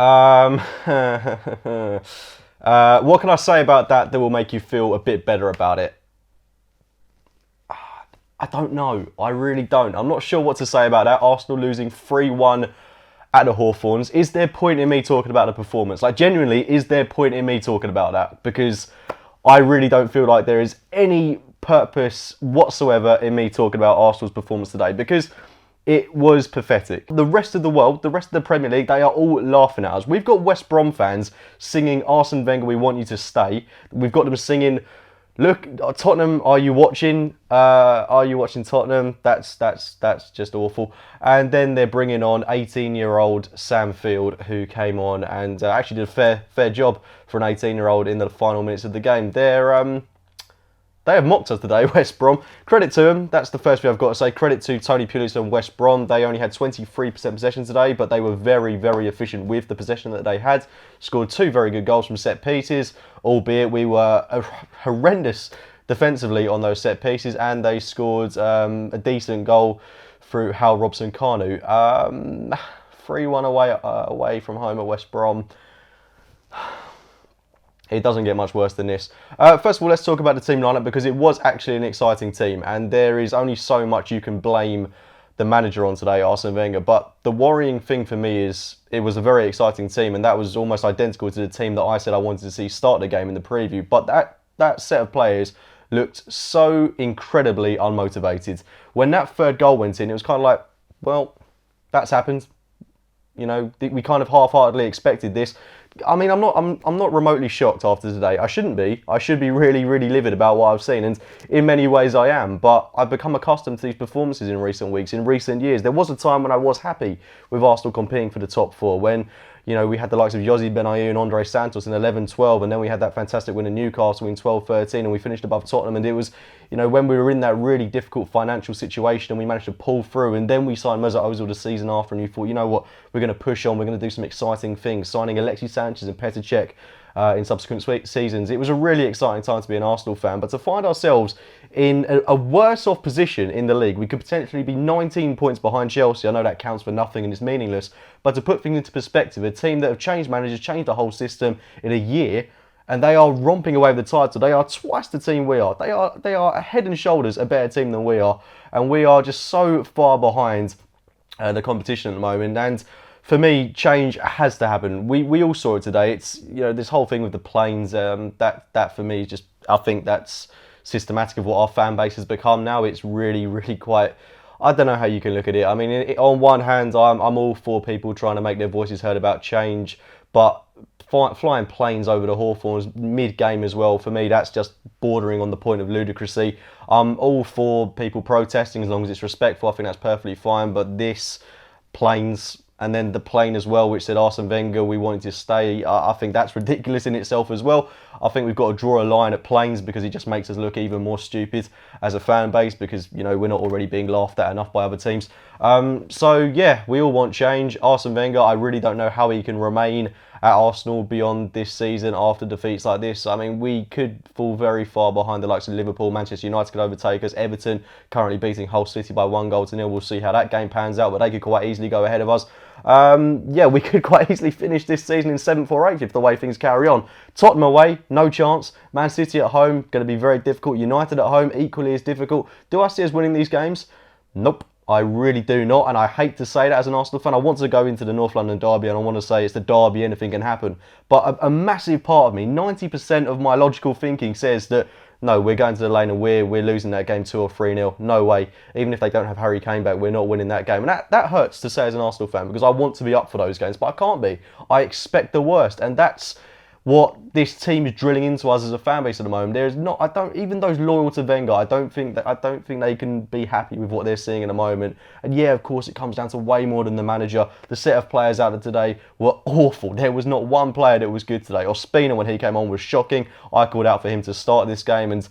What can I say about that will make you feel a bit better about it? I don't know. I really don't. I'm not sure what to say about that. Arsenal losing 3-1 at the Hawthorns. Is there point in me talking about the performance? Like, genuinely, is there point in me talking about that? Because I really don't feel like there is any purpose whatsoever in me talking about Arsenal's performance today, because it was pathetic. The rest of the world, the rest of the Premier League, they are all laughing at us. We've got West Brom fans singing "Arsene Wenger, we want you to stay." We've got them singing, "Look, Tottenham, are you watching? Are you watching Tottenham? That's just awful." And then they're bringing on 18-year-old Sam Field, who came on and actually did a fair job for an 18-year-old in the final minutes of the game. They have mocked us today, West Brom. Credit to them. That's the first thing I've got to say. Credit to Tony Pulis and West Brom. They only had 23% possession today, but they were very, very efficient with the possession that they had. Scored 2 very good goals from set pieces, albeit we were horrendous defensively on those set pieces, and they scored a decent goal through Hal Robson-Kanu. 3-1 away from home at West Brom. It doesn't get much worse than this. First of all, let's talk about the team lineup, because it was actually an exciting team, and there is only so much you can blame the manager on today, Arsene Wenger. But the worrying thing for me is it was a very exciting team, and that was almost identical to the team that I said I wanted to see start the game in the preview. But that set of players looked so incredibly unmotivated. When that third goal went in, it was kind of like, well, that's happened. You know, we kind of half-heartedly expected this. I mean, I'm not remotely shocked after today. I shouldn't be. I should be really, really livid about what I've seen, and in many ways I am. But I've become accustomed to these performances in recent weeks, in recent years. There was a time when I was happy with Arsenal competing for the top 4, when, you know, we had the likes of Yossi Benayoun and Andre Santos in 11-12, and then we had that fantastic win in Newcastle in 12-13, and we finished above Tottenham. And it was, you know, when we were in that really difficult financial situation and we managed to pull through, and then we signed Mesut Ozil the season after, and you thought, you know what, we're going to push on, we're going to do some exciting things, signing Alexis Sanchez and Petr Cech in subsequent seasons. It was a really exciting time to be an Arsenal fan, but to find ourselves in a worse off position in the league, we could potentially be 19 points behind Chelsea. I know that counts for nothing and it's meaningless, but to put things into perspective, a team that have changed managers, changed the whole system in a year, and they are romping away with the title. They are twice the team we are. They are head and shoulders a better team than we are, and we are just so far behind the competition at the moment. And for me, change has to happen. We all saw it today. It's, you know, this whole thing with the planes. That for me is just, I think that's systematic of what our fan base has become now. It's really, really quite. I don't know how you can look at it. I mean, on one hand, I'm all for people trying to make their voices heard about change, but flying planes over the Hawthorns mid-game as well, for me, that's just bordering on the point of ludicrousy. I'm all for people protesting as long as it's respectful. I think that's perfectly fine. But this planes, and then the plane as well, which said Arsene Wenger, we wanted to stay, I think that's ridiculous in itself as well. I think we've got to draw a line at planes, because it just makes us look even more stupid as a fan base, because, you know, we're not already being laughed at enough by other teams. So yeah, we all want change. Arsene Wenger, I really don't know how he can remain at Arsenal beyond this season after defeats like this. I mean, we could fall very far behind the likes of Liverpool. Manchester United could overtake us. Everton currently beating Hull City by 1-0. We'll see how that game pans out, but they could quite easily go ahead of us. Yeah, we could quite easily finish this season in 7th or 8th if the way things carry on. Tottenham away, no chance. Man City at home, going to be very difficult. United at home, equally as difficult. Do I see us winning these games? Nope. I really do not, and I hate to say that as an Arsenal fan. I want to go into the North London derby and I want to say it's the derby, anything can happen. But a massive part of me, 90% of my logical thinking says that, no, we're going to the lane and we're losing that game 2 or 3-0. No way. Even if they don't have Harry Kane back, we're not winning that game. And that hurts to say as an Arsenal fan, because I want to be up for those games, but I can't be. I expect the worst, and that's what this team is drilling into us as a fan base at the moment. There is not, even those loyal to Wenger, I don't think they can be happy with what they're seeing at the moment. And yeah, of course, it comes down to way more than the manager. The set of players out there today were awful. There was not one player that was good today. Ospina, when he came on, was shocking. I called out for him to start this game, and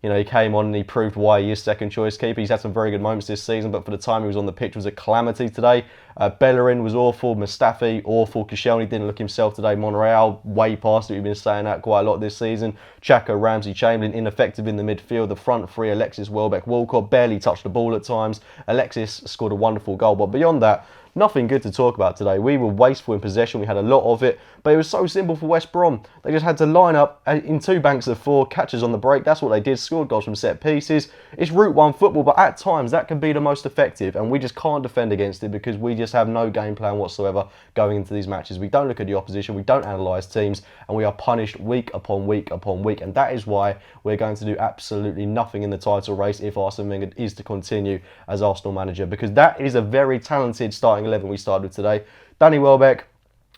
you know, he came on and he proved why he is second choice keeper. He's had some very good moments this season, but for the time he was on the pitch was a calamity today. Bellerin was awful. Mustafi, awful. Koscielny didn't look himself today. Monreal, way past it. We've been saying that quite a lot this season. Xhaka, Ramsey, Chamberlain, ineffective in the midfield. The front three, Alexis, Welbeck, Walcott, barely touched the ball at times. Alexis scored a wonderful goal, but beyond that, nothing good to talk about today. We were wasteful in possession. We had a lot of it, but it was so simple for West Brom. They just had to line up in 2 banks of 4, catches on the break. That's what they did. Scored goals from set pieces. It's Route 1 football, but at times that can be the most effective, and we just can't defend against it because we just have no game plan whatsoever going into these matches. We don't look at the opposition. We don't analyse teams, and we are punished week upon week upon week, and that is why we're going to do absolutely nothing in the title race if Arsene Wenger is to continue as Arsenal manager, because that is a very talented starting 11 we started with today. Danny Welbeck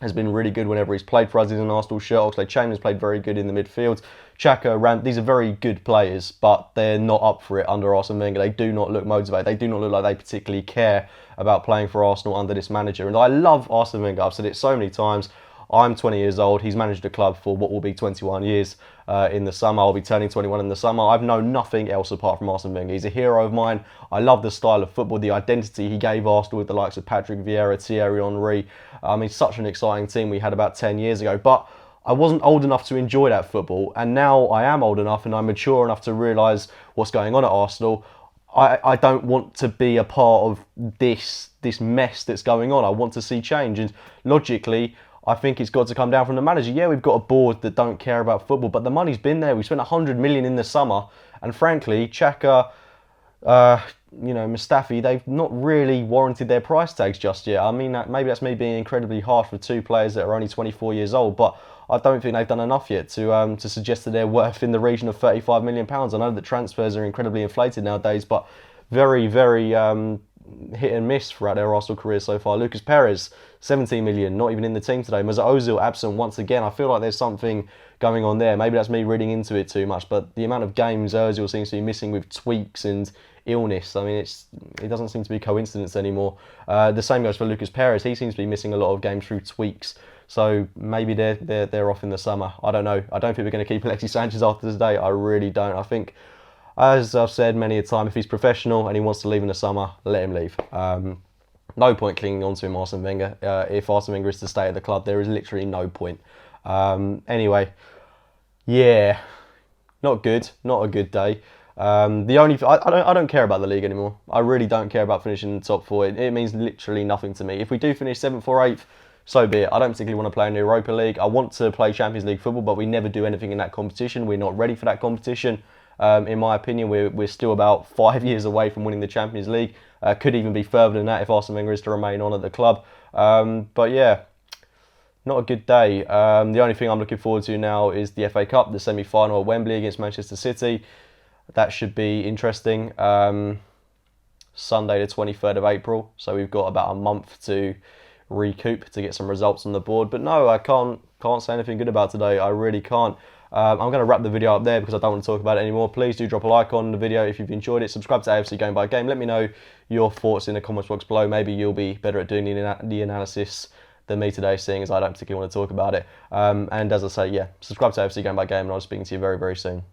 has been really good whenever he's played for us. He's an Arsenal shirt. Oxlade-Chamberlain's played very good in the midfield. Xhaka, Rand, these are very good players, but they're not up for it under Arsene Wenger. They do not look motivated. They do not look like they particularly care about playing for Arsenal under this manager. And I love Arsene Wenger. I've said it so many times. I'm 20 years old. He's managed the club for what will be 21 years in the summer. I'll be turning 21 in the summer. I've known nothing else apart from Arsene Wenger. He's a hero of mine. I love the style of football, the identity he gave Arsenal with the likes of Patrick Vieira, Thierry Henry. I mean, such an exciting team we had about 10 years ago. But I wasn't old enough to enjoy that football. And now I am old enough and I'm mature enough to realise what's going on at Arsenal. I don't want to be a part of this mess that's going on. I want to see change. And logically, I think it's got to come down from the manager. Yeah, we've got a board that don't care about football, but the money's been there. We spent 100 million in the summer, and frankly, Xhaka, Mustafi, they've not really warranted their price tags just yet. I mean, maybe that's me being incredibly harsh with 2 players that are only 24 years old, but I don't think they've done enough yet to suggest that they're worth in the region of £35 million. I know that transfers are incredibly inflated nowadays, but very, very hit and miss throughout their Arsenal career so far. Lucas Perez, 17 million, not even in the team today. Mesut Ozil absent once again. I feel like there's something going on there. Maybe that's me reading into it too much, but the amount of games Ozil seems to be missing with tweaks and illness, I mean, it doesn't seem to be a coincidence anymore. The same goes for Lucas Perez. He seems to be missing a lot of games through tweaks. So maybe they're off in the summer. I don't know. I don't think we're going to keep Alexis Sanchez after today. I really don't. I think, as I've said many a time, if he's professional and he wants to leave in the summer, let him leave. No point clinging on to him, Arsene Wenger. If Arsene Wenger is to stay at the club, there is literally no point. Anyway, yeah, not good. Not a good day. I don't care about the league anymore. I really don't care about finishing in the top 4. It means literally nothing to me. If we do finish 7th or 8th, so be it. I don't particularly want to play in the Europa League. I want to play Champions League football, but we never do anything in that competition. We're not ready for that competition. In my opinion, we're still about 5 years away from winning the Champions League. Could even be further than that if Arsene Wenger is to remain on at the club. But yeah, not a good day. The only thing I'm looking forward to now is the FA Cup, the semi-final at Wembley against Manchester City. That should be interesting. Sunday the 23rd of April. So we've got about a month to recoup to get some results on the board. But no, I can't say anything good about today. I really can't. I'm going to wrap the video up there because I don't want to talk about it anymore. Please do drop a like on the video if you've enjoyed it. Subscribe to AFC Game by Game. Let me know your thoughts in the comments box below. Maybe you'll be better at doing the analysis than me today, seeing as I don't particularly want to talk about it. And as I say, yeah, subscribe to AFC Game by Game, and I'll be speaking to you very, very soon.